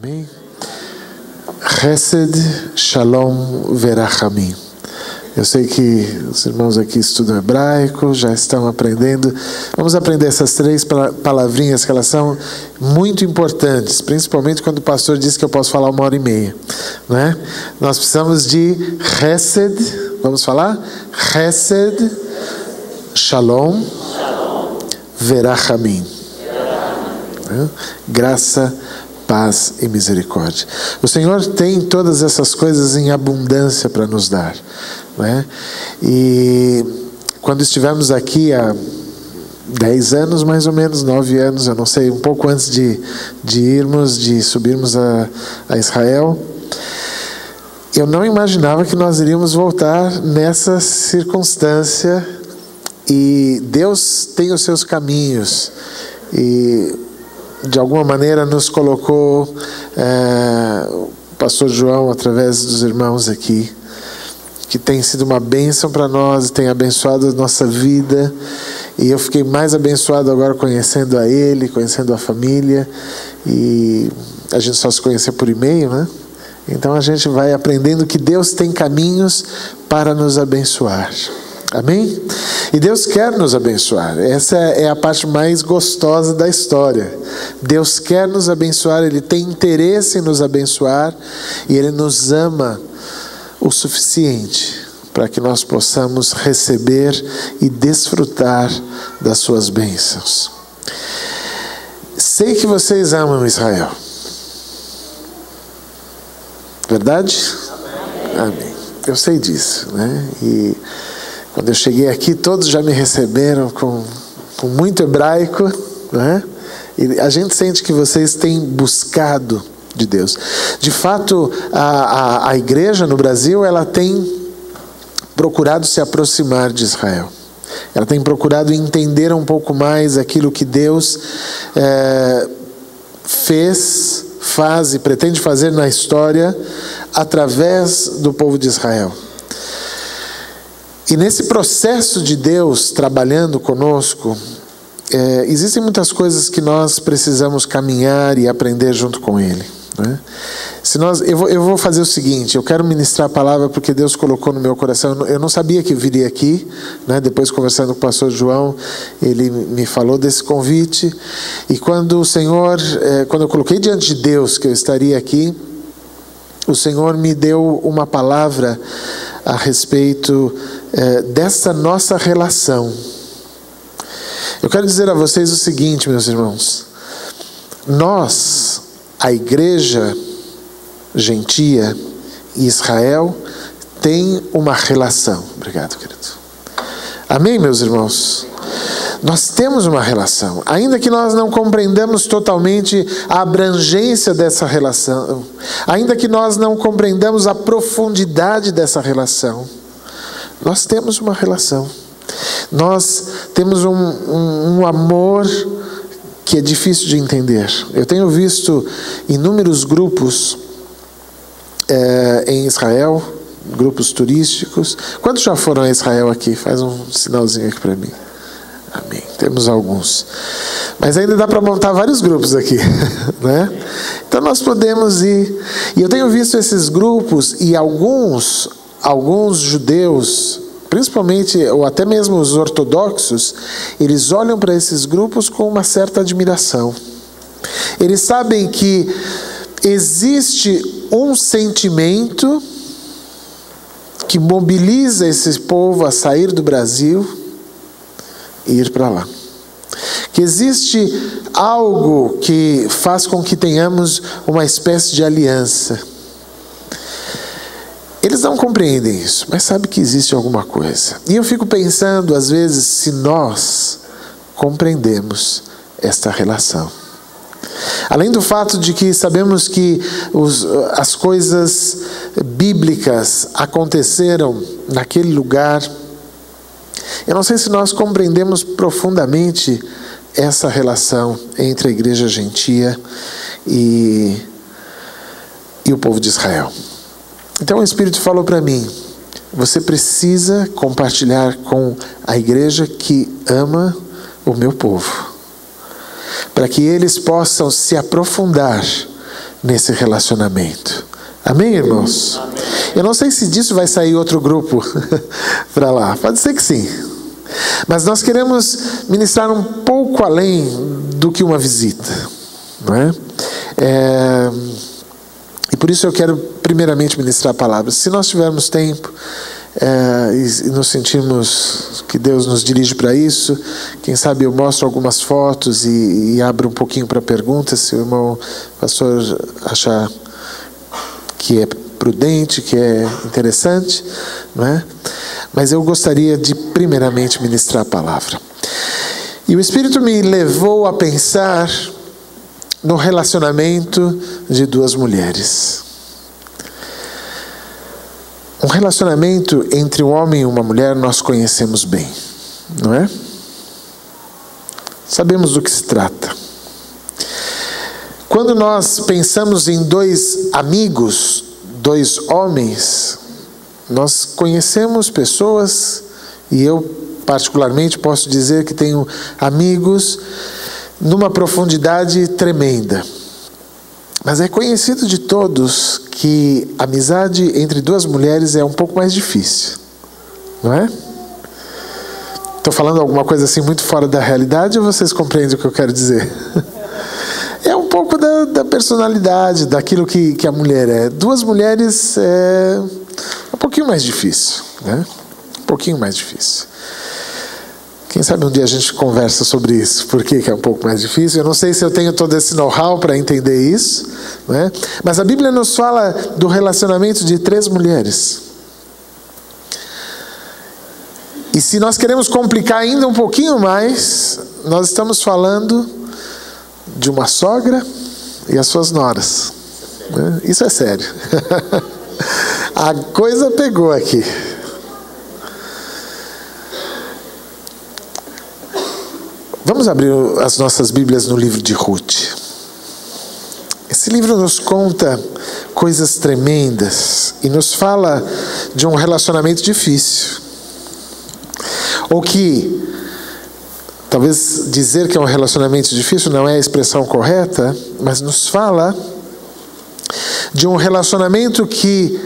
Amém? Chesed, Shalom, Verachamim. Eu sei que os irmãos aqui estudam hebraico, já estão aprendendo. Vamos aprender essas 3 palavrinhas que elas são muito importantes, principalmente quando o pastor diz que eu posso falar 1h30, né? Nós precisamos de Chesed, vamos falar? Chesed, Shalom, Verachamim. Graça, paz e misericórdia. O Senhor tem todas essas coisas em abundância para nos dar, né? E quando estivemos aqui há 10 anos, mais ou menos, 9 anos, eu não sei, um pouco antes de subirmos a Israel, eu não imaginava que nós iríamos voltar nessa circunstância, e Deus tem os seus caminhos, e de alguma maneira nos colocou o pastor João, através dos irmãos aqui, que tem sido uma bênção para nós, tem abençoado a nossa vida, e eu fiquei mais abençoado agora conhecendo a ele, conhecendo a família, e a gente só se conhecia por e-mail, né? Então a gente vai aprendendo que Deus tem caminhos para nos abençoar. Amém? E Deus quer nos abençoar. Essa é a parte mais gostosa da história. Deus quer nos abençoar, Ele tem interesse em nos abençoar, e Ele nos ama o suficiente para que nós possamos receber e desfrutar das suas bênçãos. Sei que vocês amam Israel. Verdade? Amém. Eu sei disso, né? E quando eu cheguei aqui, todos já me receberam com muito hebraico, né? E a gente sente que vocês têm buscado de Deus. De fato, a igreja no Brasil, ela tem procurado se aproximar de Israel. Ela tem procurado entender um pouco mais aquilo que Deus faz e pretende fazer na história através do povo de Israel. E nesse processo de Deus trabalhando conosco, existem muitas coisas que nós precisamos caminhar e aprender junto com Ele, né? Eu vou fazer o seguinte: eu quero ministrar a palavra porque Deus colocou no meu coração. Eu não sabia que viria aqui, né? Depois, conversando com o pastor João, ele me falou desse convite. E quando eu coloquei diante de Deus que eu estaria aqui, o Senhor me deu uma palavra a respeito dessa nossa relação. Eu quero dizer a vocês o seguinte, meus irmãos: nós, a igreja gentia e Israel, tem uma relação. Obrigado, querido. Amém, meus irmãos? Nós temos uma relação, ainda que nós não compreendamos totalmente a abrangência dessa relação, ainda que nós não compreendamos a profundidade dessa relação, nós temos uma relação. Nós temos um amor que é difícil de entender. Eu tenho visto inúmeros grupos em Israel, grupos turísticos. Quantos já foram a Israel aqui? Faz um sinalzinho aqui para mim. Amém. Temos alguns. Mas ainda dá para montar vários grupos aqui, né? Então nós podemos ir. E eu tenho visto esses grupos, e alguns judeus, principalmente, ou até mesmo os ortodoxos, eles olham para esses grupos com uma certa admiração. Eles sabem que existe um sentimento que mobiliza esse povo a sair do Brasil e ir para lá. Que existe algo que faz com que tenhamos uma espécie de aliança. Eles não compreendem isso, mas sabem que existe alguma coisa. E eu fico pensando, às vezes, se nós compreendemos esta relação. Além do fato de que sabemos que as coisas bíblicas aconteceram naquele lugar, eu não sei se nós compreendemos profundamente essa relação entre a igreja gentia e o povo de Israel. Então o Espírito falou para mim: você precisa compartilhar com a igreja que ama o meu povo, para que eles possam se aprofundar nesse relacionamento. Amém, irmãos? Amém. Eu não sei se disso vai sair outro grupo para lá. Pode ser que sim. Mas nós queremos ministrar um pouco além do que uma visita, não é? E por isso eu quero primeiramente ministrar a palavra. Se nós tivermos tempo e nos sentirmos que Deus nos dirige para isso, quem sabe eu mostro algumas fotos e abro um pouquinho para perguntas, se o irmão pastor achar que é prudente, que é interessante, não é? Mas eu gostaria de primeiramente ministrar a palavra. E o Espírito me levou a pensar no relacionamento de duas mulheres. Um relacionamento entre um homem e uma mulher nós conhecemos bem, não é? Sabemos do que se trata. Quando nós pensamos em dois amigos, dois homens, nós conhecemos pessoas, e eu particularmente posso dizer que tenho amigos numa profundidade tremenda. Mas é conhecido de todos que a amizade entre duas mulheres é um pouco mais difícil, não é? Estou falando alguma coisa assim muito fora da realidade, ou vocês compreendem o que eu quero dizer? É um pouco da personalidade, daquilo que a mulher é. Duas mulheres é um pouquinho mais difícil, né? Um pouquinho mais difícil. Quem sabe um dia a gente conversa sobre isso, por que é um pouco mais difícil. Eu não sei se eu tenho todo esse know-how para entender isso, né? Mas a Bíblia nos fala do relacionamento de três mulheres. E se nós queremos complicar ainda um pouquinho mais, nós estamos falando de uma sogra e as suas noras, né? Isso é sério. A coisa pegou aqui. Vamos abrir as nossas Bíblias no livro de Ruth. Esse livro nos conta coisas tremendas e nos fala de um relacionamento difícil. Ou que, talvez dizer que é um relacionamento difícil não é a expressão correta, mas nos fala de um relacionamento que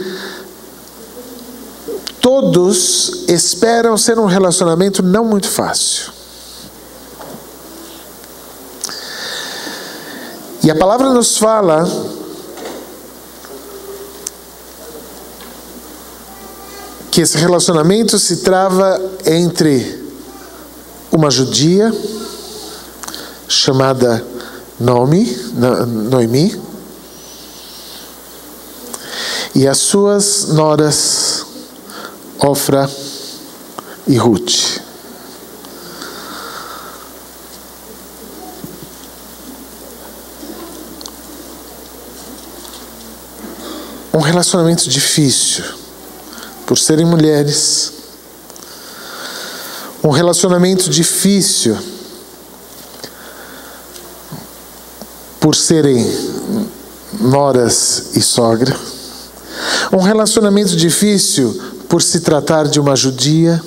todos esperam ser um relacionamento não muito fácil. E a palavra nos fala que esse relacionamento se trava entre uma judia chamada Noemi e as suas noras Ofra e Ruth. Um relacionamento difícil, por serem mulheres. Um relacionamento difícil, por serem noras e sogra. Um relacionamento difícil, por se tratar de uma judia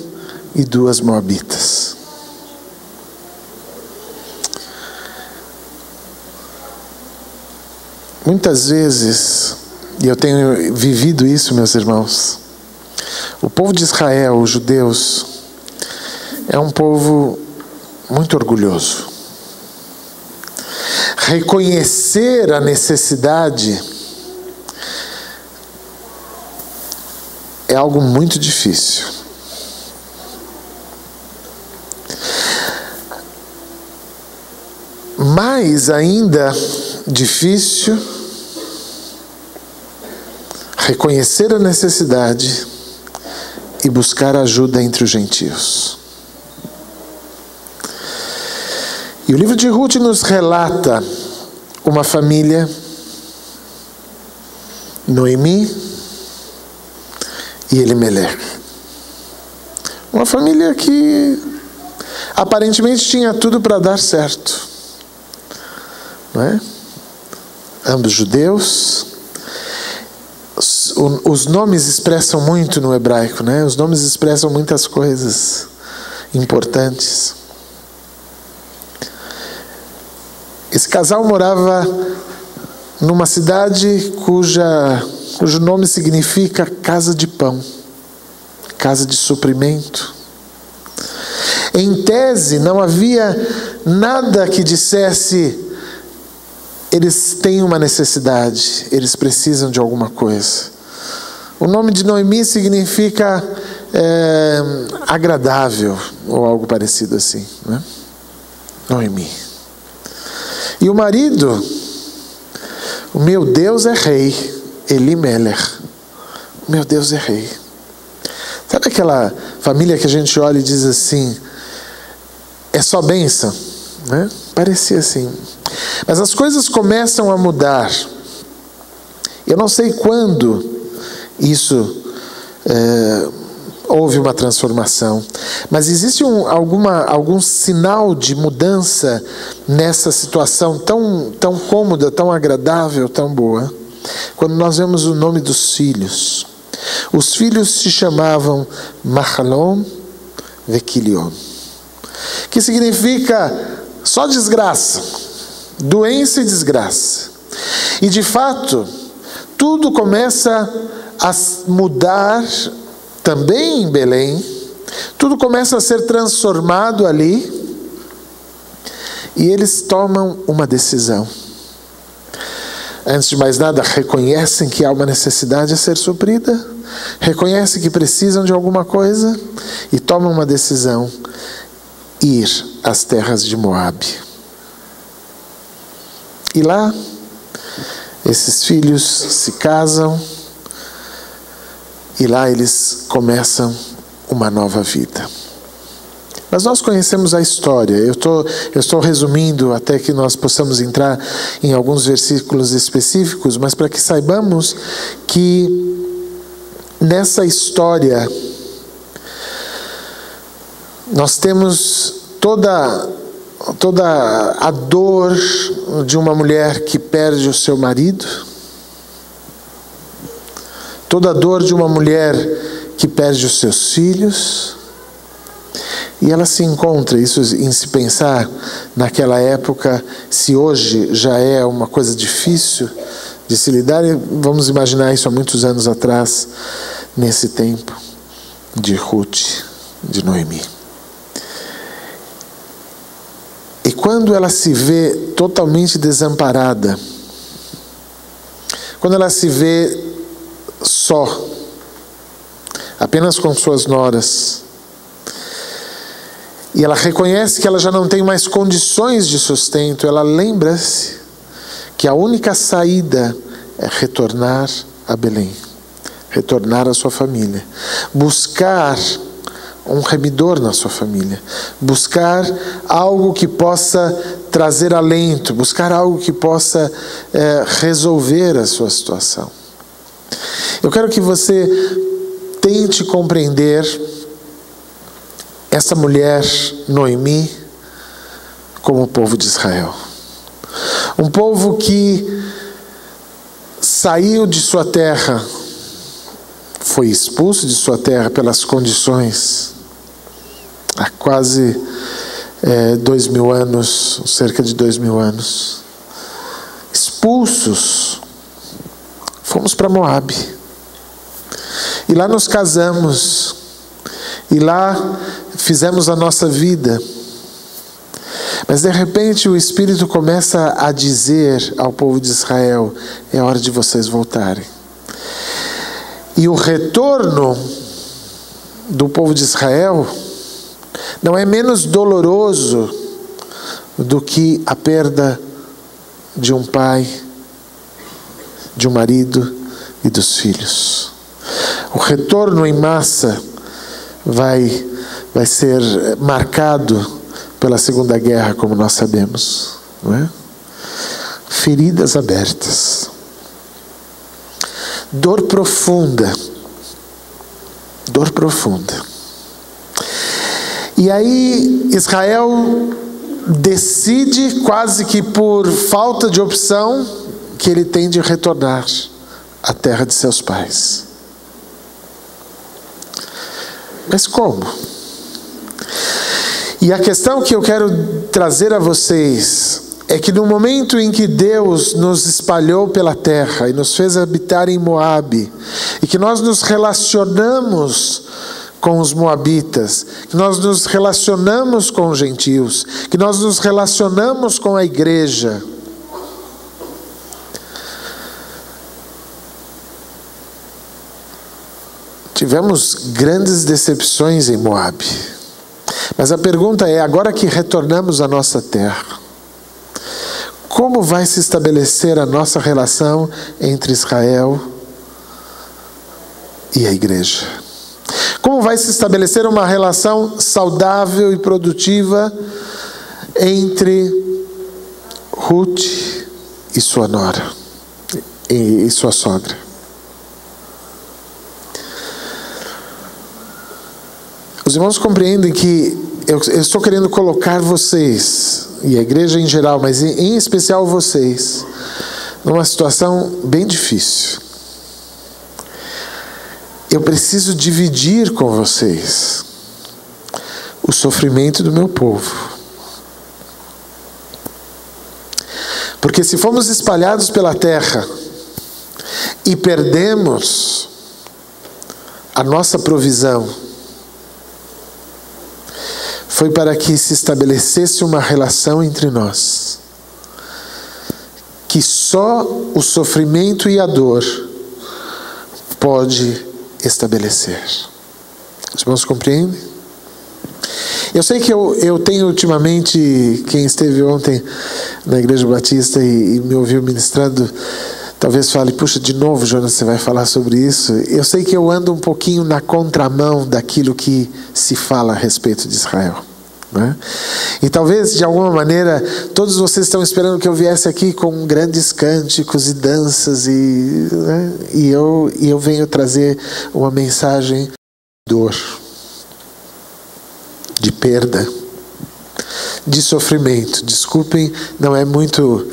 e duas moabitas. Muitas vezes, e eu tenho vivido isso, meus irmãos, o povo de Israel, os judeus, é um povo muito orgulhoso. Reconhecer a necessidade é algo muito difícil. Mais ainda difícil reconhecer a necessidade e buscar ajuda entre os gentios. E o livro de Ruth nos relata uma família, Noemi e Elimelech. Uma família que aparentemente tinha tudo para dar certo, não é? Ambos judeus. Os nomes expressam muito no hebraico, né? Os nomes expressam muitas coisas importantes. Esse casal morava numa cidade cujo nome significa casa de pão, casa de suprimento. Em tese, não havia nada que dissesse: eles têm uma necessidade, eles precisam de alguma coisa. O nome de Noemi significa agradável, ou algo parecido assim, né? Noemi. E o marido: o meu Deus é rei, Elimelech. O meu Deus é rei. Sabe aquela família que a gente olha e diz assim: é só bênção, né? Parecia assim. Mas as coisas começam a mudar. Eu não sei quando isso houve uma transformação, mas existe algum sinal de mudança nessa situação tão cômoda, tão agradável, tão boa, quando nós vemos o nome dos filhos. Os filhos se chamavam Mahlon e Quilion, que significa só desgraça, doença e desgraça. E de fato, tudo começa a mudar também em Belém, tudo começa a ser transformado ali, e eles tomam uma decisão. Antes de mais nada, reconhecem que há uma necessidade a ser suprida, reconhecem que precisam de alguma coisa e tomam uma decisão: ir às terras de Moabe. E lá, esses filhos se casam, e lá eles começam uma nova vida. Mas nós conhecemos a história. Eu estou resumindo até que nós possamos entrar em alguns versículos específicos, mas para que saibamos que nessa história nós temos toda a dor de uma mulher que perde o seu marido, toda a dor de uma mulher que perde os seus filhos, e ela se encontra, isso em se pensar naquela época, se hoje já é uma coisa difícil de se lidar, vamos imaginar isso há muitos anos atrás, nesse tempo de Ruth, de Noemi. E quando ela se vê totalmente desamparada, quando ela se vê só, apenas com suas noras, e ela reconhece que ela já não tem mais condições de sustento, ela lembra-se que a única saída é retornar a Belém, retornar à sua família, buscar um remidor na sua família, buscar algo que possa trazer alento, buscar algo que possa resolver a sua situação. Eu quero que você tente compreender essa mulher, Noemi, como o povo de Israel. Um povo que saiu de sua terra, foi expulso de sua terra pelas condições, há quase 2000 anos, cerca de 2000 anos. Expulsos, fomos para Moabe. E lá nos casamos. E lá fizemos a nossa vida. Mas de repente o Espírito começa a dizer ao povo de Israel: é hora de vocês voltarem. E o retorno do povo de Israel não é menos doloroso do que a perda de um pai, de um marido e dos filhos. O retorno em massa vai ser marcado pela Segunda Guerra, como nós sabemos, não é? Feridas abertas, dor profunda, e aí Israel decide, quase que por falta de opção, que ele tem de retornar à terra de seus pais. Mas como? E a questão que eu quero trazer a vocês é que no momento em que Deus nos espalhou pela terra e nos fez habitar em Moabe, e que nós nos relacionamos com os moabitas, que nós nos relacionamos com os gentios, que nós nos relacionamos com a igreja, tivemos grandes decepções em Moabe. Mas a pergunta é, agora que retornamos à nossa terra, como vai se estabelecer a nossa relação entre Israel e a igreja? Como vai se estabelecer uma relação saudável e produtiva entre Ruth e sua nora e sua sogra? Os irmãos compreendem que eu estou querendo colocar vocês, e a igreja em geral, mas em especial vocês, numa situação bem difícil. Eu preciso dividir com vocês o sofrimento do meu povo. Porque se fomos espalhados pela terra e perdemos a nossa provisão, foi para que se estabelecesse uma relação entre nós, que só o sofrimento e a dor pode estabelecer. Os irmãos compreendem? Eu sei que eu tenho ultimamente, quem esteve ontem na Igreja Batista e me ouviu ministrando, talvez fale, puxa, de novo, Jonas, você vai falar sobre isso? Eu sei que eu ando um pouquinho na contramão daquilo que se fala a respeito de Israel, né? E talvez, de alguma maneira, todos vocês estão esperando que eu viesse aqui com grandes cânticos e danças, né? e eu venho trazer uma mensagem de dor, de perda, de sofrimento. Desculpem, não é muito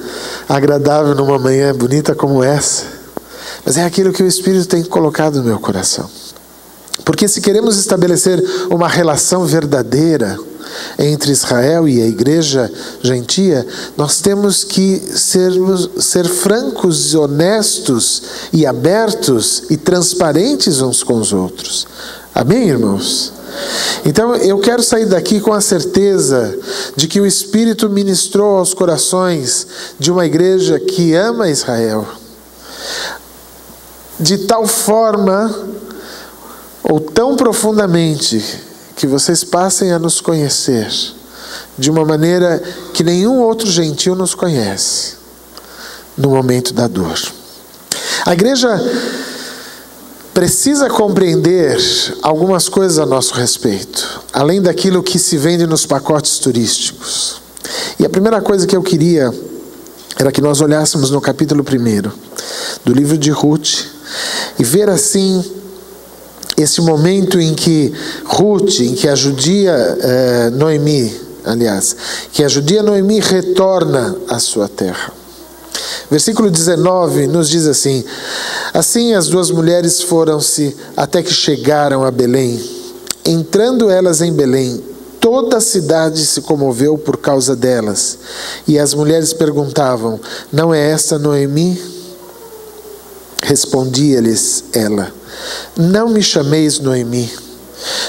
agradável numa manhã bonita como essa, mas é aquilo que o Espírito tem colocado no meu coração. Porque se queremos estabelecer uma relação verdadeira entre Israel e a igreja gentia, nós temos que ser francos, honestos e abertos e transparentes uns com os outros. Amém, irmãos? Então eu quero sair daqui com a certeza de que o Espírito ministrou aos corações de uma igreja que ama Israel, de tal forma ou tão profundamente que vocês passem a nos conhecer de uma maneira que nenhum outro gentio nos conhece no momento da dor. A igreja precisa compreender algumas coisas a nosso respeito, além daquilo que se vende nos pacotes turísticos. E a primeira coisa que eu queria era que nós olhássemos no capítulo 1 do livro de Ruth e ver assim esse momento em que Ruth, em que a judia Noemi retorna à sua terra. Versículo 19 nos diz assim: assim as duas mulheres foram-se até que chegaram a Belém. Entrando elas em Belém, toda a cidade se comoveu por causa delas. E as mulheres perguntavam: não é esta Noemi? Respondia-lhes ela: não me chameis Noemi,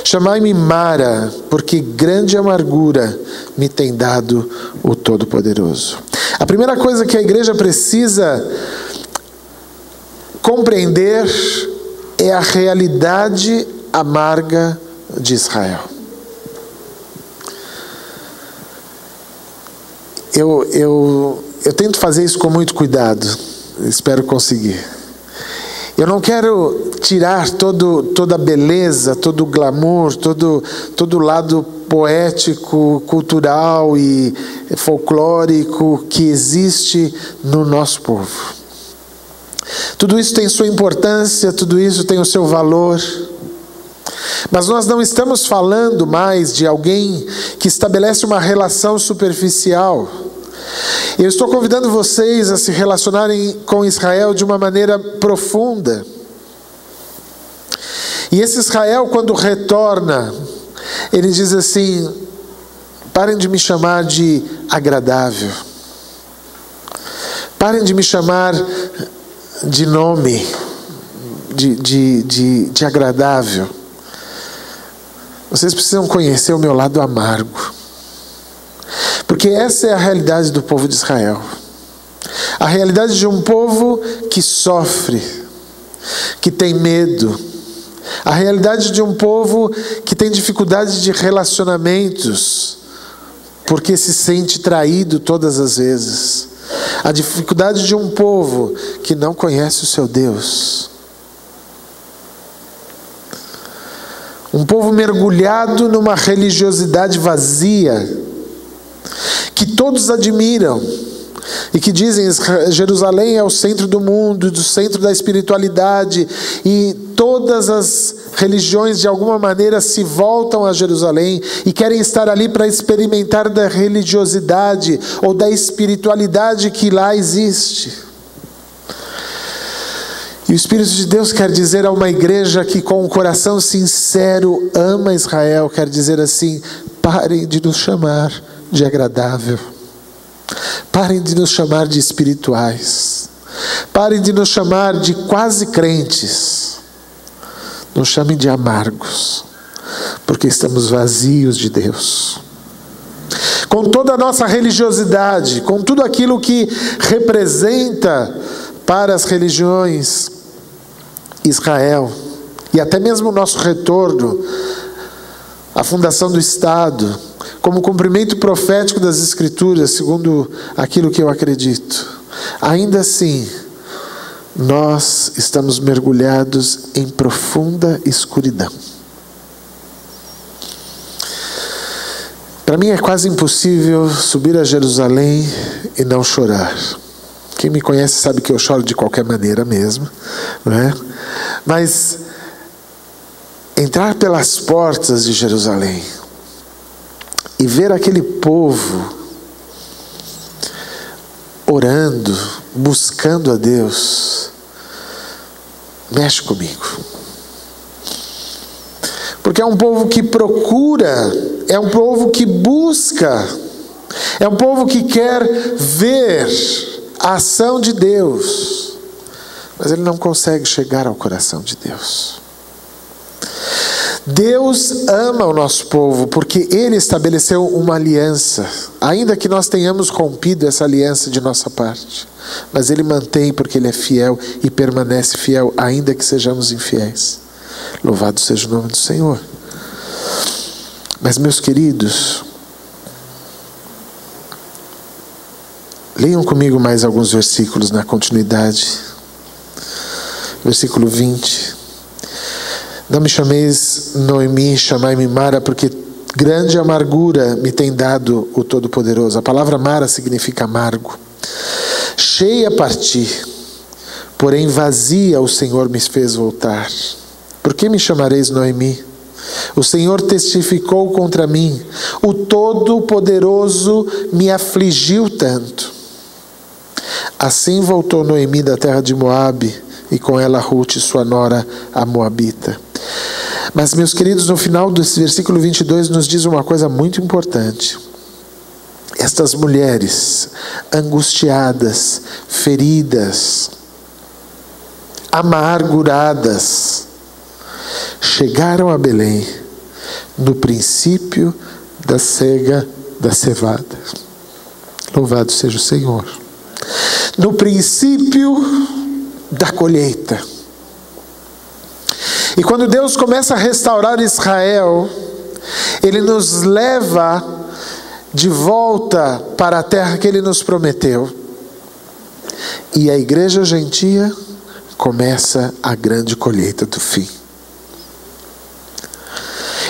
chamai-me Mara, porque grande amargura me tem dado o Todo-Poderoso. A primeira coisa que a igreja precisa compreender é a realidade amarga de Israel. Eu tento fazer isso com muito cuidado, espero conseguir. Eu não quero tirar toda a beleza, todo o glamour, todo o lado poético, cultural e folclórico que existe no nosso povo. Tudo isso tem sua importância, tudo isso tem o seu valor. Mas nós não estamos falando mais de alguém que estabelece uma relação superficial. Eu estou convidando vocês a se relacionarem com Israel de uma maneira profunda. E esse Israel, quando retorna, ele diz assim: parem de me chamar de agradável. Parem de me chamar de nome, de agradável. Vocês precisam conhecer o meu lado amargo. Porque essa é a realidade do povo de Israel. A realidade de um povo que sofre, que tem medo. A realidade de um povo que tem dificuldade de relacionamentos, porque se sente traído todas as vezes. A dificuldade de um povo que não conhece o seu Deus. Um povo mergulhado numa religiosidade vazia, que todos admiram, e que dizem Jerusalém é o centro do mundo, do centro da espiritualidade, e todas as religiões de alguma maneira se voltam a Jerusalém e querem estar ali para experimentar da religiosidade ou da espiritualidade que lá existe. E o Espírito de Deus quer dizer a uma igreja que com um coração sincero ama Israel, quer dizer assim: parem de nos chamar de agradável. Parem de nos chamar de espirituais. Parem de nos chamar de quase crentes. Nos chamem de amargos, porque estamos vazios de Deus. Com toda a nossa religiosidade, com tudo aquilo que representa para as religiões Israel, e até mesmo o nosso retorno à fundação do Estado, como cumprimento profético das Escrituras, segundo aquilo que eu acredito, ainda assim, nós estamos mergulhados em profunda escuridão. Para mim é quase impossível subir a Jerusalém e não chorar. Quem me conhece sabe que eu choro de qualquer maneira mesmo, não é? Mas entrar pelas portas de Jerusalém e ver aquele povo orando, buscando a Deus, mexe comigo. Porque é um povo que procura, é um povo que busca, é um povo que quer ver a ação de Deus, mas ele não consegue chegar ao coração de Deus. Deus ama o nosso povo porque Ele estabeleceu uma aliança, ainda que nós tenhamos rompido essa aliança de nossa parte, mas Ele mantém porque Ele é fiel e permanece fiel, ainda que sejamos infiéis. Louvado seja o nome do Senhor. Mas, meus queridos, leiam comigo mais alguns versículos na continuidade. Versículo 20. Não me chameis Noemi, chamai-me Mara, porque grande amargura me tem dado o Todo-Poderoso. A palavra Mara significa amargo. Cheia parti, porém vazia o Senhor me fez voltar. Por que me chamareis Noemi? O Senhor testificou contra mim. O Todo-Poderoso me afligiu tanto. Assim voltou Noemi da terra de Moabe, e com ela Ruth, sua nora, a Moabita. Mas, meus queridos, no final desse versículo 22 nos diz uma coisa muito importante. Estas mulheres angustiadas, feridas, amarguradas, chegaram a Belém no princípio da cega da cevada. Louvado seja o Senhor. No princípio da colheita. E quando Deus começa a restaurar Israel, Ele nos leva de volta para a terra que Ele nos prometeu. E a igreja gentia começa a grande colheita do fim.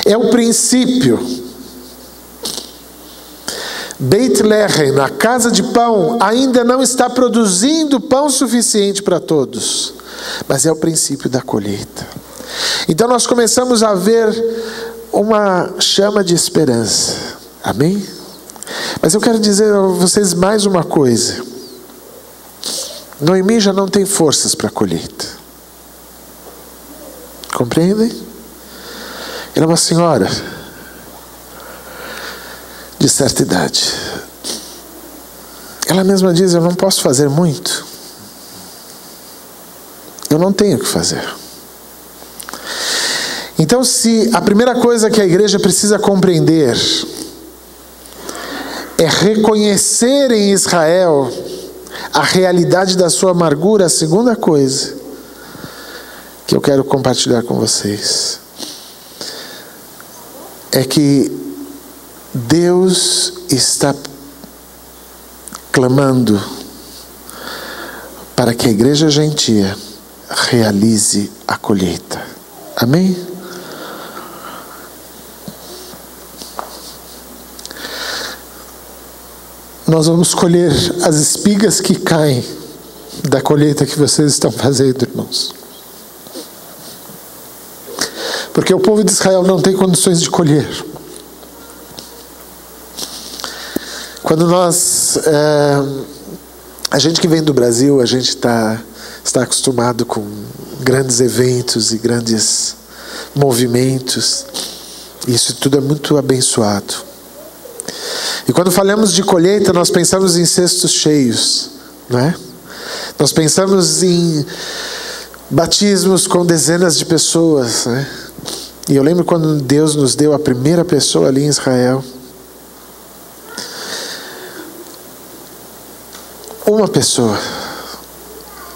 É o princípio. Beit Lehem, a casa de pão, ainda não está produzindo pão suficiente para todos, mas é o princípio da colheita. Então nós começamos a ver uma chama de esperança. Amém? Mas eu quero dizer a vocês mais uma coisa. Noemi já não tem forças para a colheita. Compreendem? Ela é uma senhora de certa idade. ela mesma diz: eu não posso fazer muito. Eu não tenho o que fazer. Então, se a primeira coisa que a igreja precisa compreender é reconhecer em Israel a realidade da sua amargura, a segunda coisa que eu quero compartilhar com vocês é que Deus está clamando para que a igreja gentia realize a colheita. Amém? Nós vamos colher as espigas que caem da colheita que vocês estão fazendo, irmãos. Porque o povo de Israel não tem condições de colher. Quando a gente que vem do Brasil, a gente está acostumado com grandes eventos e grandes movimentos. Isso tudo é muito abençoado. E quando falamos de colheita, nós pensamos em cestos cheios, não é? Nós pensamos em batismos com dezenas de pessoas, né? E eu lembro quando Deus nos deu a primeira pessoa ali em Israel. Uma pessoa.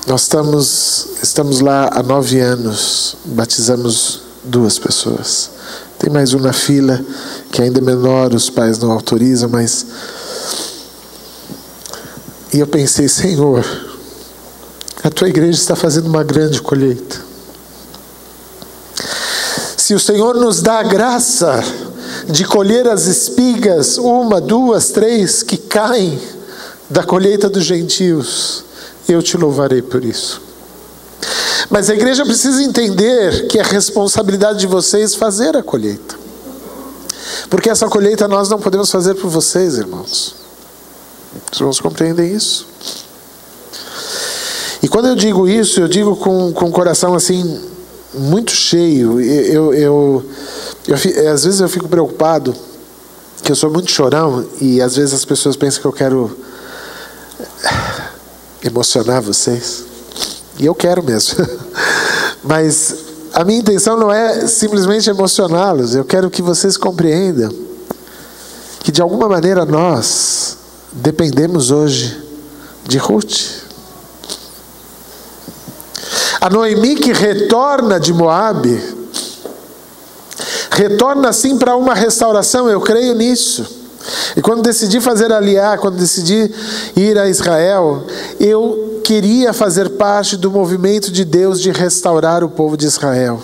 Nós estamos lá há 9 anos, batizamos 2 pessoas. Tem mais um na fila, que ainda é menor, os pais não autorizam, mas... E eu pensei: Senhor, a tua igreja está fazendo uma grande colheita. Se o Senhor nos dá a graça de colher as espigas, 1, 2, 3, que caem da colheita dos gentios, eu te louvarei por isso. Mas a igreja precisa entender que é responsabilidade de vocês fazer a colheita. Porque essa colheita nós não podemos fazer por vocês, irmãos. Os irmãos compreendem isso? E quando eu digo isso, eu digo com o coração assim, muito cheio. Às vezes eu fico preocupado, que eu sou muito chorão, e às vezes as pessoas pensam que eu quero emocionar vocês. E eu quero mesmo. Mas a minha intenção não é simplesmente emocioná-los. Eu quero que vocês compreendam que de alguma maneira nós dependemos hoje de Ruth. A Noemi, que retorna de Moabe, retorna assim para uma restauração. Eu creio nisso. E quando decidi fazer aliar, quando decidi ir a Israel, eu queria fazer parte do movimento de Deus de restaurar o povo de Israel.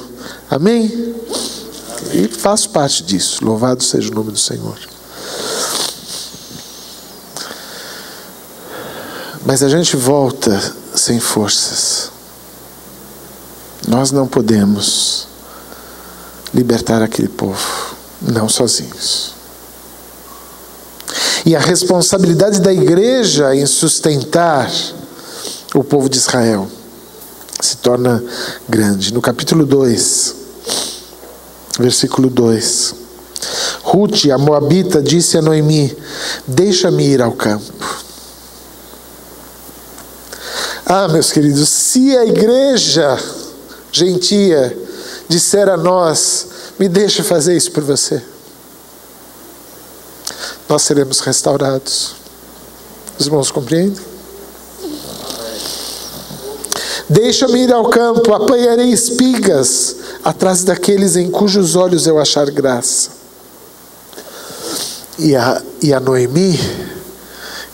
Amém? E faço parte disso. Louvado seja o nome do Senhor. Mas a gente volta sem forças. Nós não podemos libertar aquele povo, não sozinhos. E a responsabilidade da igreja em sustentar o povo de Israel se torna grande. No capítulo 2, versículo 2. Ruth, a moabita, disse a Noemi: deixa-me ir ao campo. Ah, meus queridos, se a igreja gentia disser a nós: me deixa fazer isso por você, nós seremos restaurados. Os irmãos compreendem? Deixa-me ir ao campo, apanharei espigas atrás daqueles em cujos olhos eu achar graça. E a Noemi,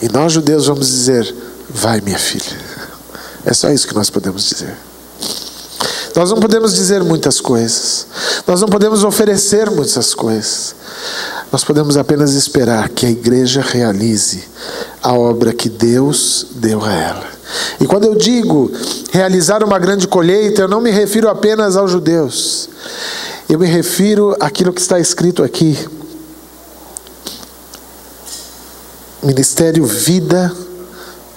e nós judeus vamos dizer: vai, minha filha. É só isso que nós podemos dizer. Nós não podemos dizer muitas coisas. Nós não podemos oferecer muitas coisas. Nós podemos apenas esperar que a igreja realize a obra que Deus deu a ela. E quando eu digo realizar uma grande colheita, eu não me refiro apenas aos judeus. Eu me refiro àquilo que está escrito aqui. Ministério Vida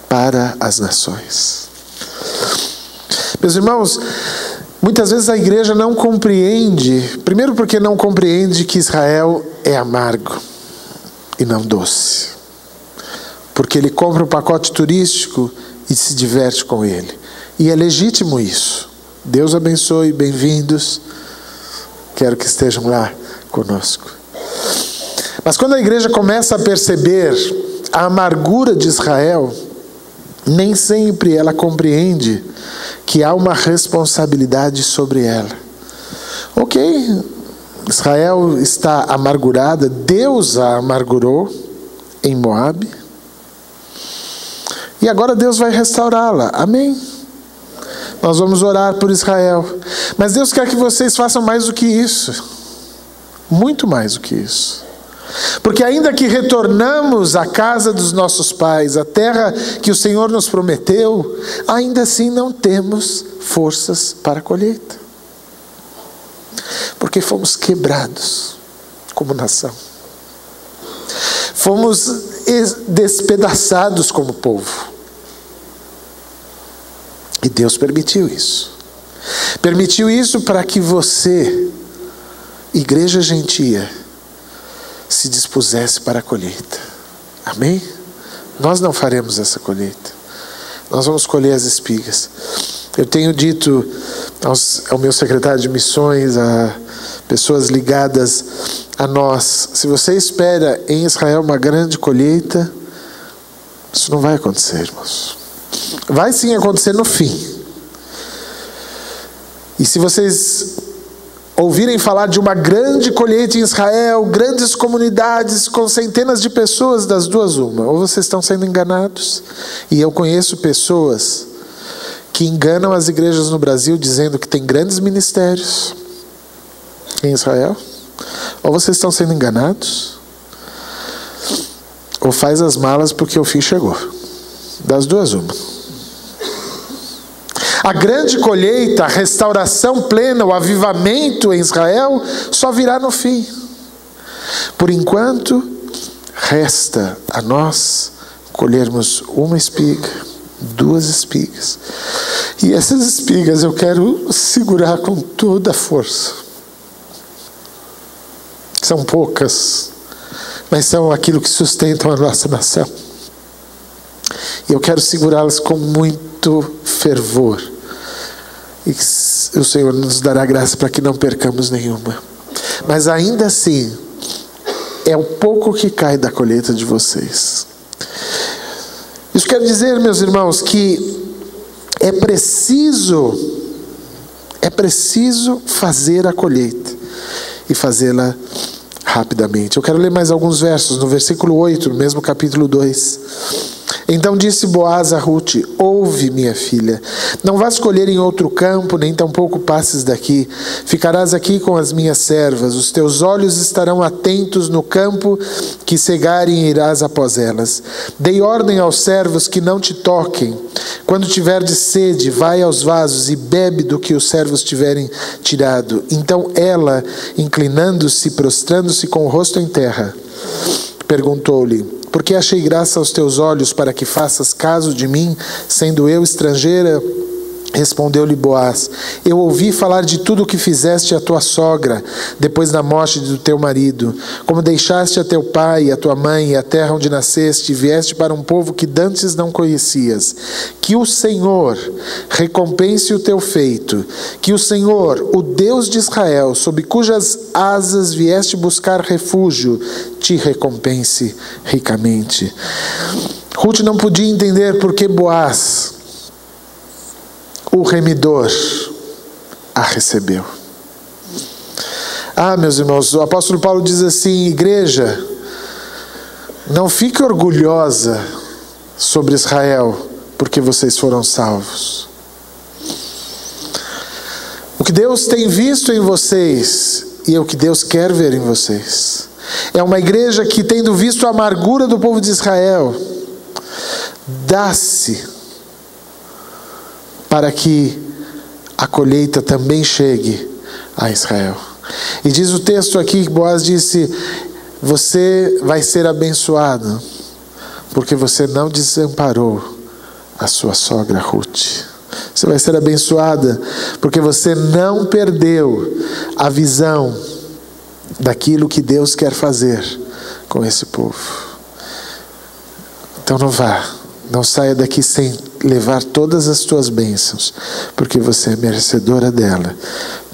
para as Nações. Meus irmãos, muitas vezes a igreja não compreende, primeiro porque não compreende que Israel é amargo e não doce. porque ele compra um pacote turístico e se diverte com ele. E é legítimo isso. Deus abençoe, bem-vindos. Quero que estejam lá conosco. Mas quando a igreja começa a perceber a amargura de Israel, nem sempre ela compreende que há uma responsabilidade sobre ela. Ok, Israel está amargurada, Deus a amargurou em Moabe, e agora Deus vai restaurá-la. Amém? Nós vamos orar por Israel. Mas Deus quer que vocês façam mais do que isso. Muito mais do que isso. Porque ainda que retornamos à casa dos nossos pais, à terra que o Senhor nos prometeu, ainda assim não temos forças para a colheita. Porque fomos quebrados como nação. Fomos despedaçados como povo. E Deus permitiu isso. Permitiu isso para que você, igreja gentia, se dispusesse para a colheita. Amém? Nós não faremos essa colheita. Nós vamos colher as espigas. Eu tenho dito ao meu secretário de missões, a pessoas ligadas a nós, se você espera em Israel uma grande colheita, isso não vai acontecer, irmãos. Vai sim acontecer no fim. E se vocês ouvirem falar de uma grande colheita em Israel, grandes comunidades com centenas de pessoas, das duas uma: ou vocês estão sendo enganados, e eu conheço pessoas que enganam as igrejas no Brasil dizendo que tem grandes ministérios em Israel, ou vocês estão sendo enganados, ou faz as malas porque o fim chegou. Das duas uma. A grande colheita, a restauração plena, o avivamento em Israel só virá no fim. Por enquanto, resta a nós colhermos uma espiga, 2 espigas. E essas espigas eu quero segurar com toda a força. São poucas, mas são aquilo que sustentam a nossa nação. E eu quero segurá-las com muito fervor. E o Senhor nos dará graça para que não percamos nenhuma. Mas ainda assim, é o pouco que cai da colheita de vocês. Isso quer dizer, meus irmãos, que é preciso fazer a colheita e fazê-la rapidamente. Eu quero ler mais alguns versos, no versículo 8, no mesmo capítulo 2. Então disse Boaz a Rute: ouve, minha filha, não vás colher em outro campo, nem tampouco passes daqui. Ficarás aqui com as minhas servas. Os teus olhos estarão atentos no campo, que cegarem irás após elas. Dei ordem aos servos que não te toquem. Quando tiverdes sede, vai aos vasos e bebe do que os servos tiverem tirado. Então ela, inclinando-se, prostrando-se com o rosto em terra, perguntou-lhe: porque achei graça aos teus olhos para que faças caso de mim, sendo eu estrangeira? Respondeu-lhe Boaz: eu ouvi falar de tudo o que fizeste à tua sogra, depois da morte do teu marido, como deixaste a teu pai, a tua mãe e a terra onde nasceste, e vieste para um povo que dantes não conhecias. Que o Senhor recompense o teu feito, que o Senhor, o Deus de Israel, sob cujas asas vieste buscar refúgio, te recompense ricamente. Ruth não podia entender por que Boaz, o remidor, a recebeu. Meus irmãos, o apóstolo Paulo diz assim: igreja, não fique orgulhosa sobre Israel, porque vocês foram salvos. O que Deus tem visto em vocês, e é o que Deus quer ver em vocês, é uma igreja que, tendo visto a amargura do povo de Israel, dá-se para que a colheita também chegue a Israel. E diz o texto aqui que Boaz disse: você vai ser abençoado, porque você não desamparou a sua sogra Ruth. Você vai ser abençoada, porque você não perdeu a visão daquilo que Deus quer fazer com esse povo. Então não vá, não saia daqui sem levar todas as tuas bênçãos, porque você é merecedora dela,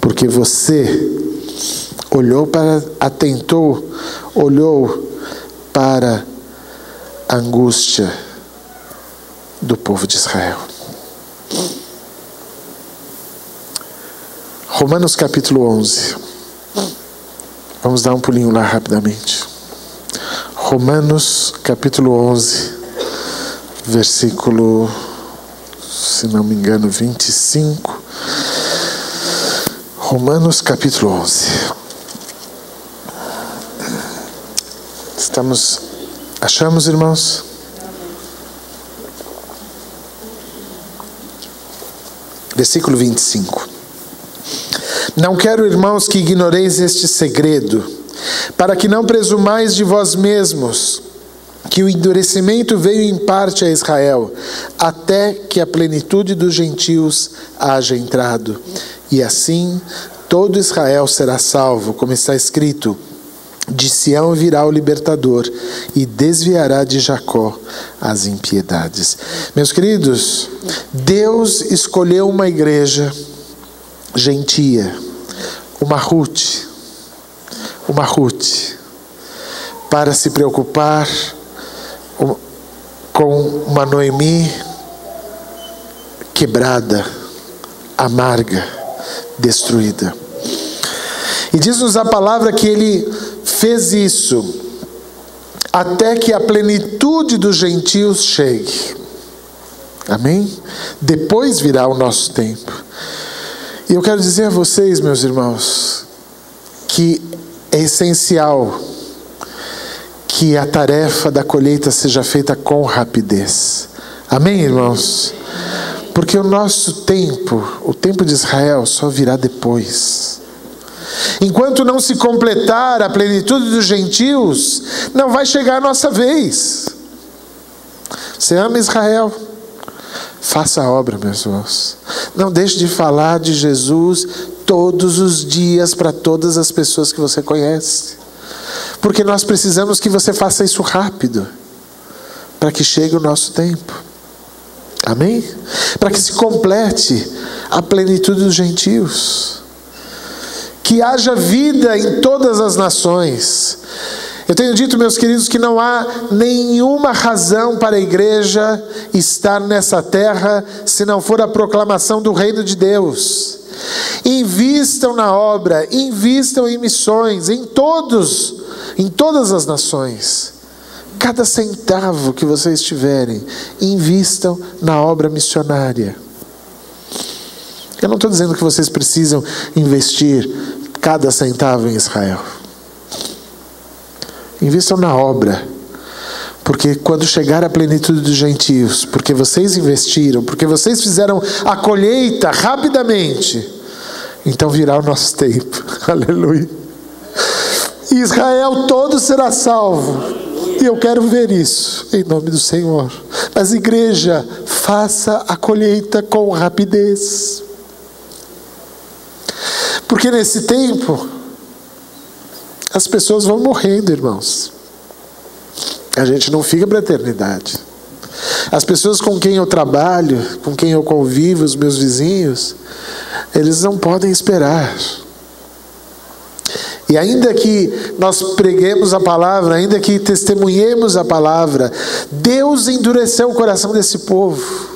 porque você olhou para a angústia do povo de Israel. Romanos capítulo 11. Vamos dar um pulinho lá rapidamente. Romanos capítulo 11, versículo, se não me engano, 25. Romanos capítulo 11. Achamos, irmãos? Versículo 25. Não quero, irmãos, que ignoreis este segredo, para que não presumais de vós mesmos, que o endurecimento veio em parte a Israel, até que a plenitude dos gentios haja entrado. E assim todo Israel será salvo, como está escrito: de Sião virá o libertador e desviará de Jacó as impiedades. Meus queridos, Deus escolheu uma igreja gentia, uma Ruth, para se preocupar com uma Noemi quebrada, amarga, destruída. E diz-nos a palavra que ele fez isso até que a plenitude dos gentios chegue. Amém? Depois virá o nosso tempo. E eu quero dizer a vocês, meus irmãos, que é essencial que a tarefa da colheita seja feita com rapidez. Amém, irmãos? Porque o nosso tempo, o tempo de Israel, só virá depois. Enquanto não se completar a plenitude dos gentios, não vai chegar a nossa vez. Você ama Israel? Faça a obra, meus irmãos. Não deixe de falar de Jesus todos os dias para todas as pessoas que você conhece. Porque nós precisamos que você faça isso rápido, para que chegue o nosso tempo. Amém? Para que se complete a plenitude dos gentios. Que haja vida em todas as nações. Eu tenho dito, meus queridos, que não há nenhuma razão para a igreja estar nessa terra se não for a proclamação do reino de Deus. Invistam na obra, invistam em missões, em todas as nações. Cada centavo que vocês tiverem, invistam na obra missionária. Eu não estou dizendo que vocês precisam investir cada centavo em Israel. Invistam na obra, porque quando chegar a plenitude dos gentios, porque vocês investiram, porque vocês fizeram a colheita rapidamente, então virá o nosso tempo. Aleluia. Israel todo será salvo, e eu quero ver isso em nome do Senhor. Mas igreja, faça a colheita com rapidez, porque nesse tempo as pessoas vão morrendo, irmãos. A gente não fica para a eternidade. As pessoas com quem eu trabalho, com quem eu convivo, os meus vizinhos, eles não podem esperar. E ainda que nós preguemos a palavra, ainda que testemunhemos a palavra, Deus endureceu o coração desse povo.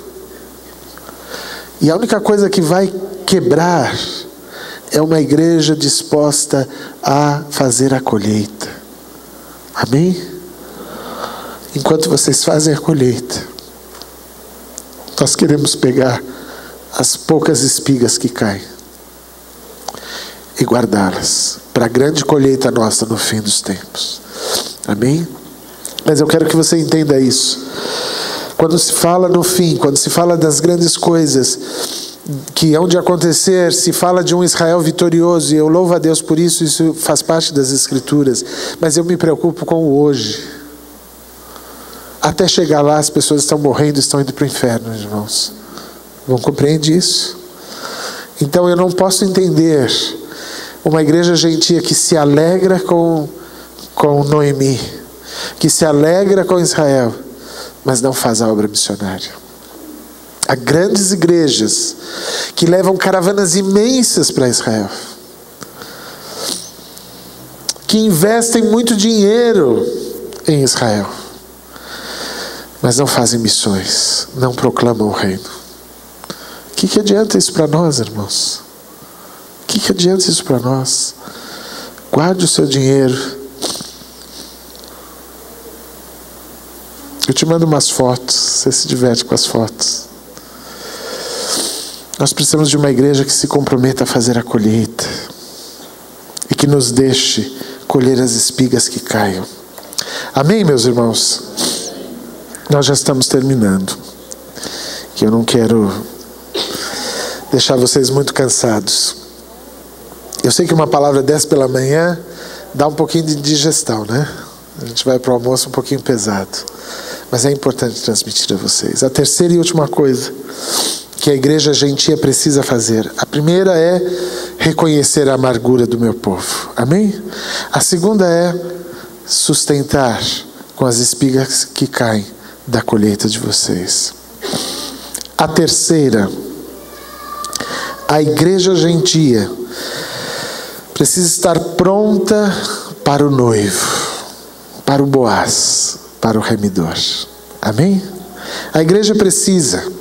E a única coisa que vai quebrar é uma igreja disposta a fazer a colheita. Amém? Enquanto vocês fazem a colheita, nós queremos pegar as poucas espigas que caem e guardá-las para a grande colheita nossa no fim dos tempos. Amém? Mas eu quero que você entenda isso. Quando se fala no fim, quando se fala das grandes coisas que hão de acontecer, se fala de um Israel vitorioso, e eu louvo a Deus por isso, isso faz parte das Escrituras, mas eu me preocupo com o hoje. Até chegar lá, as pessoas estão morrendo, estão indo para o inferno, irmãos. Não compreende isso? Então eu não posso entender uma igreja gentia que se alegra com Noemi, que se alegra com Israel, mas não faz a obra missionária. Há grandes igrejas que levam caravanas imensas para Israel, que investem muito dinheiro em Israel, mas não fazem missões, não proclamam o reino. O que adianta isso para nós, irmãos? O que adianta isso para nós? Guarde o seu dinheiro. Eu te mando umas fotos, você se diverte com as fotos. Nós precisamos de uma igreja que se comprometa a fazer a colheita e que nos deixe colher as espigas que caiam. Amém, meus irmãos? Nós já estamos terminando. E eu não quero deixar vocês muito cansados. Eu sei que uma palavra dessa pela manhã dá um pouquinho de digestão, né? A gente vai para o almoço um pouquinho pesado. Mas é importante transmitir a vocês. A terceira e última coisa que a igreja gentia precisa fazer. A primeira é reconhecer a amargura do meu povo. Amém? A segunda é sustentar com as espigas que caem da colheita de vocês. A terceira, a igreja gentia precisa estar pronta para o noivo, para o Boaz, para o remidor. Amém? A igreja precisa.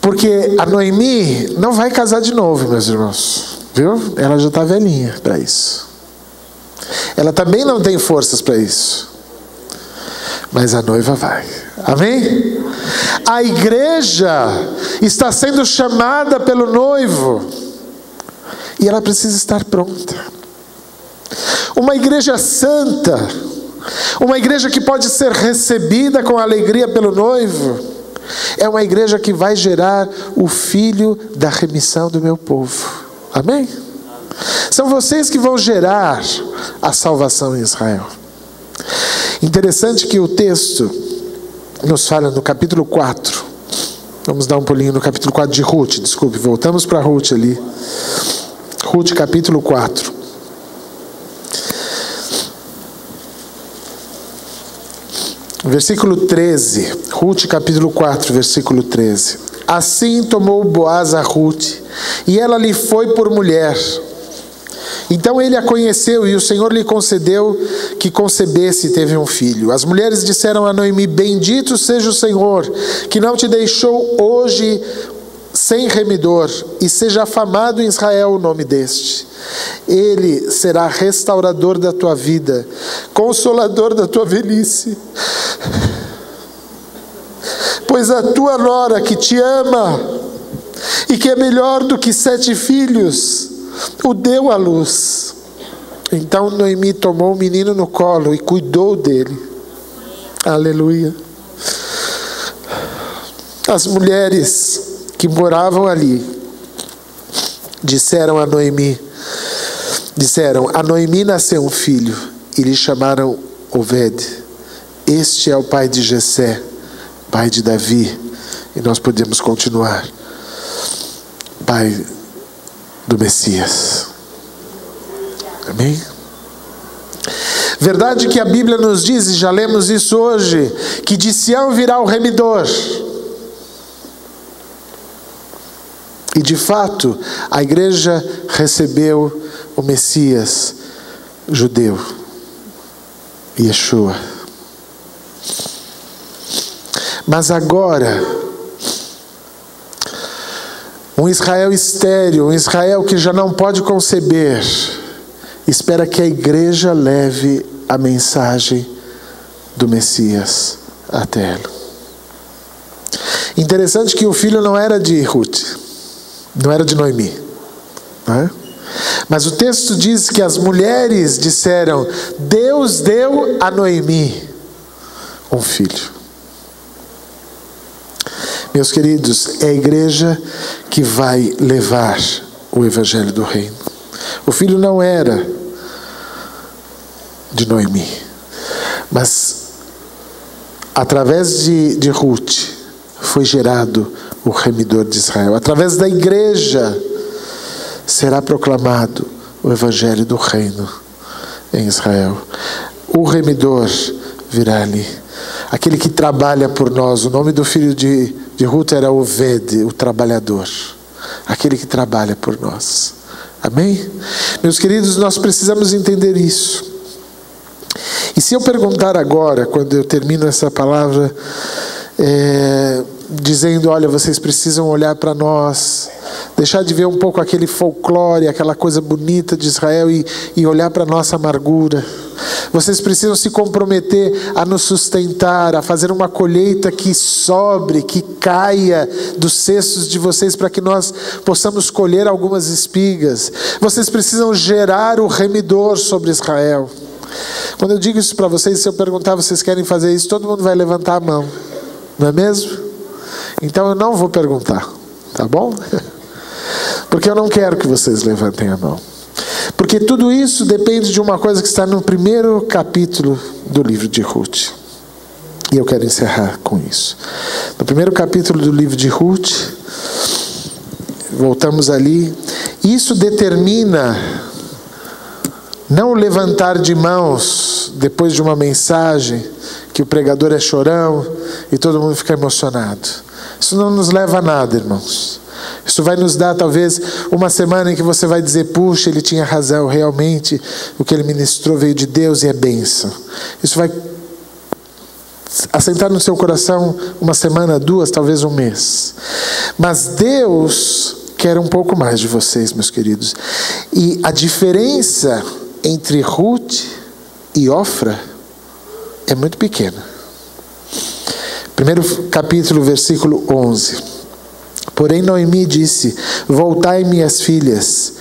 Porque a Noemi não vai casar de novo, meus irmãos. Viu? Ela já está velhinha para isso. Ela também não tem forças para isso. Mas a noiva vai. Amém? A igreja está sendo chamada pelo noivo. E ela precisa estar pronta. Uma igreja santa, uma igreja que pode ser recebida com alegria pelo noivo, é uma igreja que vai gerar o filho da remissão do meu povo. Amém? São vocês que vão gerar a salvação em Israel. Interessante que o texto nos fala no capítulo 4. Vamos dar um pulinho no capítulo 4 de Ruth. Desculpe, voltamos para Ruth ali. Ruth capítulo 4. Versículo 13, Ruth capítulo 4, versículo 13. Assim tomou Boaz a Ruth, e ela lhe foi por mulher. Então ele a conheceu, e o Senhor lhe concedeu que concebesse e teve um filho. As mulheres disseram a Noemi: bendito seja o Senhor, que não te deixou hoje sem remidor, e seja afamado em Israel o nome deste. Ele será restaurador da tua vida, consolador da tua velhice. Pois a tua nora que te ama, e que é melhor do que 7 filhos, o deu à luz. Então Noemi tomou o menino no colo e cuidou dele. Aleluia. As mulheres que moravam ali disseram a Noemi, a Noemi nasceu um filho, e lhe chamaram Obed. Este é o pai de Jessé, pai de Davi. E nós podemos continuar. Pai do Messias. Amém? Verdade que a Bíblia nos diz, e já lemos isso hoje, que de Sião virá o remidor. E de fato, a igreja recebeu o Messias judeu, Yeshua. Mas agora, um Israel estéril, um Israel que já não pode conceber, espera que a igreja leve a mensagem do Messias até ela. Interessante que o filho não era de Ruth, não era de Noemi, não é? Mas o texto diz que as mulheres disseram: Deus deu a Noemi um filho. Meus queridos, é a igreja que vai levar o evangelho do reino. O filho não era de Noemi, mas através de Ruth foi gerado o remidor de Israel. Através da igreja será proclamado o evangelho do reino em Israel. O remidor virá ali. aquele que trabalha por nós. O nome do filho de Ruth era Oved, o trabalhador, aquele que trabalha por nós. Amém? Meus queridos, nós precisamos entender isso. E se eu perguntar agora, quando eu termino essa palavra, dizendo, olha, vocês precisam olhar para nós, deixar de ver um pouco aquele folclore, aquela coisa bonita de Israel e olhar para a nossa amargura. Vocês precisam se comprometer a nos sustentar, a fazer uma colheita que sobre, que caia dos cestos de vocês, para que nós possamos colher algumas espigas. Vocês precisam gerar o remidor sobre Israel. Quando eu digo isso para vocês, se eu perguntar, vocês querem fazer isso, todo mundo vai levantar a mão, não é mesmo? Então eu não vou perguntar, tá bom? Porque eu não quero que vocês levantem a mão. Porque tudo isso depende de uma coisa que está no primeiro capítulo do livro de Ruth. E eu quero encerrar com isso. No primeiro capítulo do livro de Ruth, voltamos ali, isso determina não o levantar de mãos depois de uma mensagem, que o pregador é chorão e todo mundo fica emocionado. Isso não nos leva a nada, irmãos. Isso vai nos dar talvez uma semana em que você vai dizer, puxa, ele tinha razão, realmente o que ele ministrou veio de Deus e é bênção. Isso vai assentar no seu coração uma semana, duas, talvez um mês. Mas Deus quer um pouco mais de vocês, meus queridos. E a diferença entre Ruth e Ofra é muito pequena. Primeiro capítulo, versículo 11. Porém Noemi disse, voltai, minhas filhas,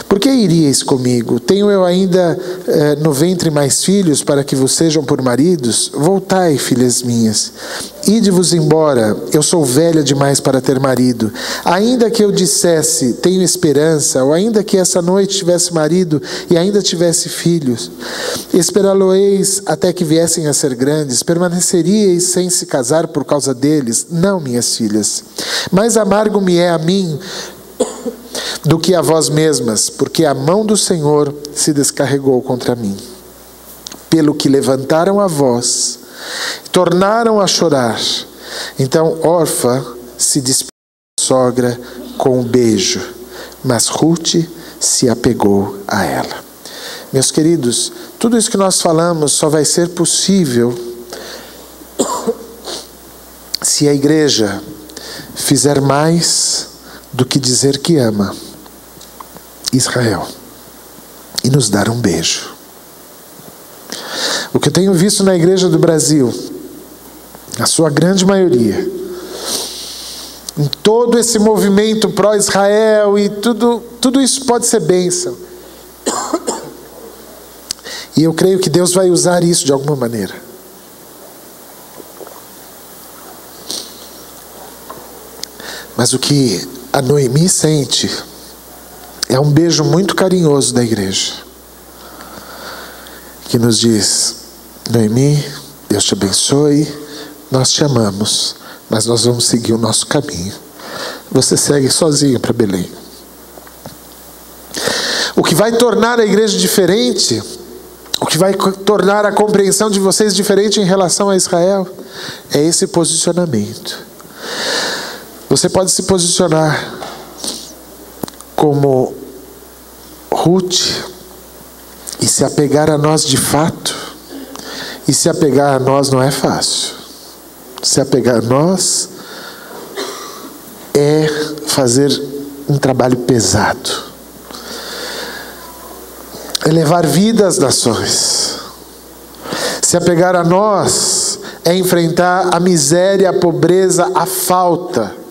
por que iríeis comigo? Tenho eu ainda no ventre mais filhos para que vos sejam por maridos? Voltai, filhas minhas, ide-vos embora, eu sou velha demais para ter marido. Ainda que eu dissesse, tenho esperança, ou ainda que essa noite tivesse marido e ainda tivesse filhos, esperá-lo-eis até que viessem a ser grandes, permaneceríeis sem se casar por causa deles? Não, minhas filhas, mais amargo me é a mim do que a vós mesmas, porque a mão do Senhor se descarregou contra mim. Pelo que levantaram a voz, tornaram a chorar. Então Orfa se despediu da sogra com um beijo, mas Ruth se apegou a ela. Meus queridos, tudo isso que nós falamos só vai ser possível se a igreja fizer mais do que dizer que ama Israel e nos dar um beijo. O que eu tenho visto na igreja do Brasil, a sua grande maioria, em todo esse movimento pró-Israel e tudo isso pode ser bênção. E eu creio que Deus vai usar isso de alguma maneira. Mas o que a Noemi sente é um beijo muito carinhoso da igreja, que nos diz, Noemi, Deus te abençoe, nós te amamos, mas nós vamos seguir o nosso caminho. Você segue sozinho para Belém. O que vai tornar a igreja diferente, o que vai tornar a compreensão de vocês diferente em relação a Israel, é esse posicionamento. Você pode se posicionar como Ruth e se apegar a nós de fato. E se apegar a nós não é fácil. Se apegar a nós é fazer um trabalho pesado. É levar vida às nações. Se apegar a nós é enfrentar a miséria, a pobreza, a falta.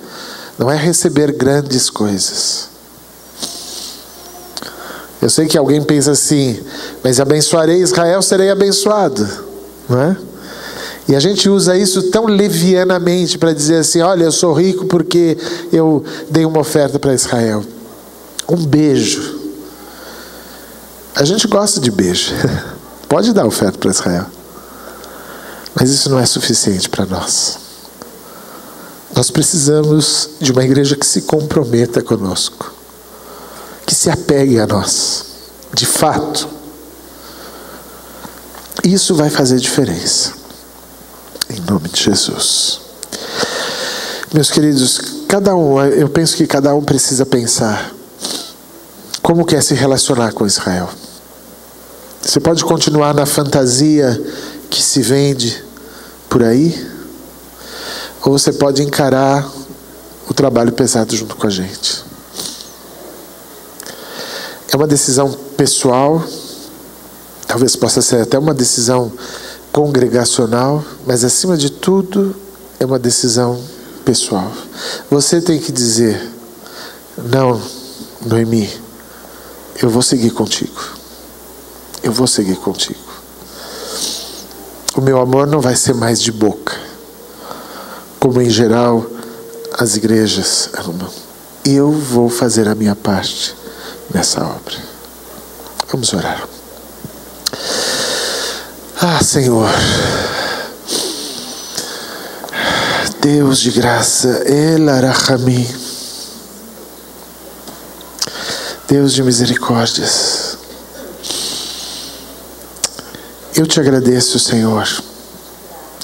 Não é receber grandes coisas. Eu sei que alguém pensa assim, mas abençoarei Israel, serei abençoado, não é? E a gente usa isso tão levianamente para dizer assim, olha, eu sou rico porque eu dei uma oferta para Israel. Um beijo. A gente gosta de beijo. Pode dar oferta para Israel. Mas isso não é suficiente para nós. Nós precisamos de uma igreja que se comprometa conosco, que se apegue a nós, de fato. Isso vai fazer diferença. Em nome de Jesus. Meus queridos, eu penso que cada um precisa pensar como quer se relacionar com Israel. Você pode continuar na fantasia que se vende por aí, ou você pode encarar o trabalho pesado junto com a gente. É uma decisão pessoal, talvez possa ser até uma decisão congregacional, mas acima de tudo é uma decisão pessoal. Você tem que dizer: não, Noemi, eu vou seguir contigo. Eu vou seguir contigo. O meu amor não vai ser mais de boca, como em geral as igrejas amam. Eu vou fazer a minha parte nessa obra. Vamos orar. Senhor, Deus de graça, El Arachami, Deus de misericórdias, eu te agradeço, Senhor,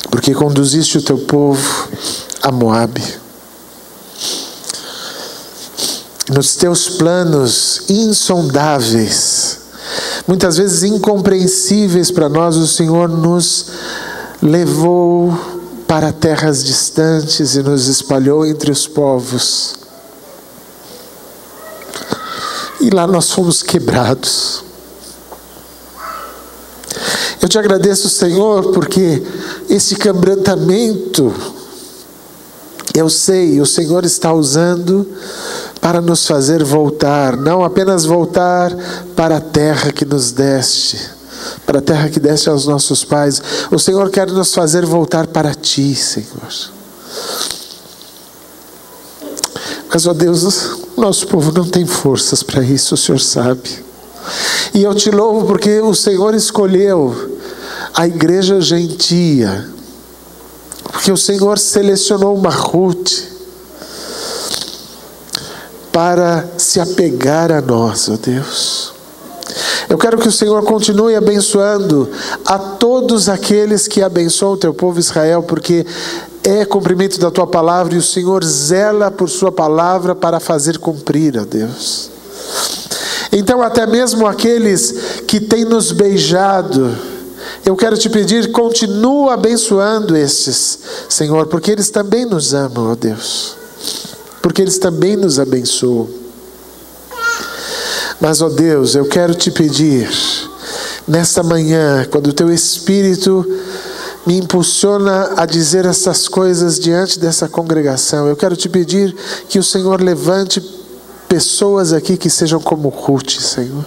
porque conduziste o teu povo a Moabe. Nos teus planos insondáveis, muitas vezes incompreensíveis para nós, o Senhor nos levou para terras distantes e nos espalhou entre os povos. E lá nós fomos quebrados. Eu te agradeço, Senhor, porque esse quebrantamento, eu sei, o Senhor está usando para nos fazer voltar, não apenas voltar para a terra que nos deste, para a terra que deste aos nossos pais. O Senhor quer nos fazer voltar para Ti, Senhor. Mas, ó Deus, o nosso povo não tem forças para isso, o Senhor sabe. E eu te louvo porque o Senhor escolheu a igreja gentia, porque o Senhor selecionou uma Ruth para se apegar a nós, ó Deus. Eu quero que o Senhor continue abençoando a todos aqueles que abençoam o teu povo Israel, porque é cumprimento da tua palavra e o Senhor zela por sua palavra para fazer cumprir, ó Deus. Então, até mesmo aqueles que têm nos beijado, eu quero te pedir, continua abençoando estes, Senhor, porque eles também nos amam, ó Deus. Porque eles também nos abençoam. Mas, ó Deus, eu quero te pedir, nesta manhã, quando o teu Espírito me impulsiona a dizer essas coisas diante dessa congregação, eu quero te pedir que o Senhor levante pessoas aqui que sejam como Ruth, Senhor.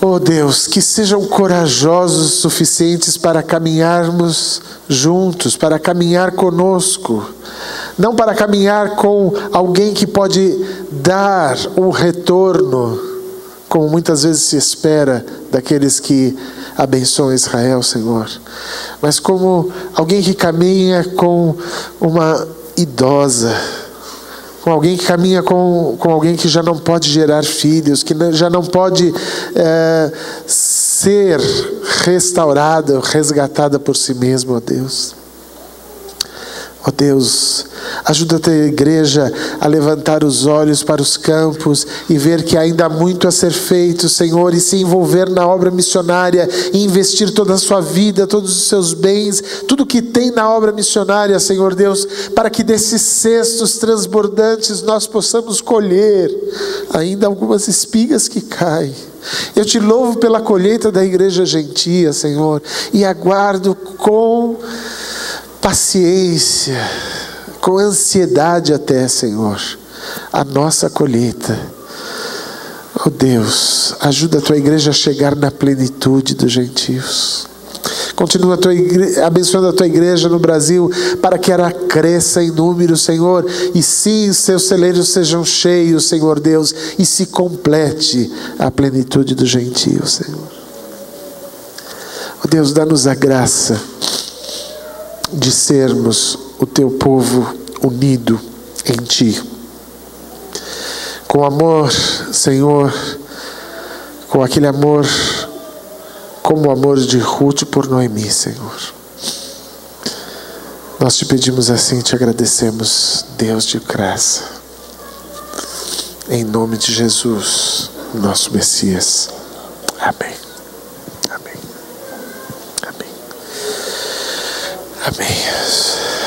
Oh Deus, que sejam corajosos o suficientes para caminharmos juntos, para caminhar conosco, não para caminhar com alguém que pode dar um retorno, como muitas vezes se espera daqueles que abençoam Israel, Senhor, mas como alguém que caminha com uma idosa, com alguém que caminha com alguém que já não pode gerar filhos, que já não pode ser restaurada, resgatada por si mesmo, ó Deus. Ó Deus, ajuda a tua igreja a levantar os olhos para os campos e ver que ainda há muito a ser feito, Senhor, e se envolver na obra missionária e investir toda a sua vida, todos os seus bens, tudo que tem na obra missionária, Senhor Deus, para que desses cestos transbordantes nós possamos colher ainda algumas espigas que caem. Eu te louvo pela colheita da igreja gentia, Senhor, e aguardo com paciência, com ansiedade até, Senhor, a nossa colheita. Oh Deus, ajuda a tua igreja a chegar na plenitude dos gentios. Continua abençoando a tua igreja no Brasil, para que ela cresça em número, Senhor, e sim, seus celeiros sejam cheios, Senhor Deus, e se complete a plenitude dos gentios, Senhor. Oh Deus, dá-nos a graça de sermos o teu povo unido em Ti, com amor, Senhor, com aquele amor como o amor de Ruth por Noemi, Senhor. Nós te pedimos assim, te agradecemos, Deus de graça. Em nome de Jesus, nosso Messias. Amém. Amém. Amém. Amém.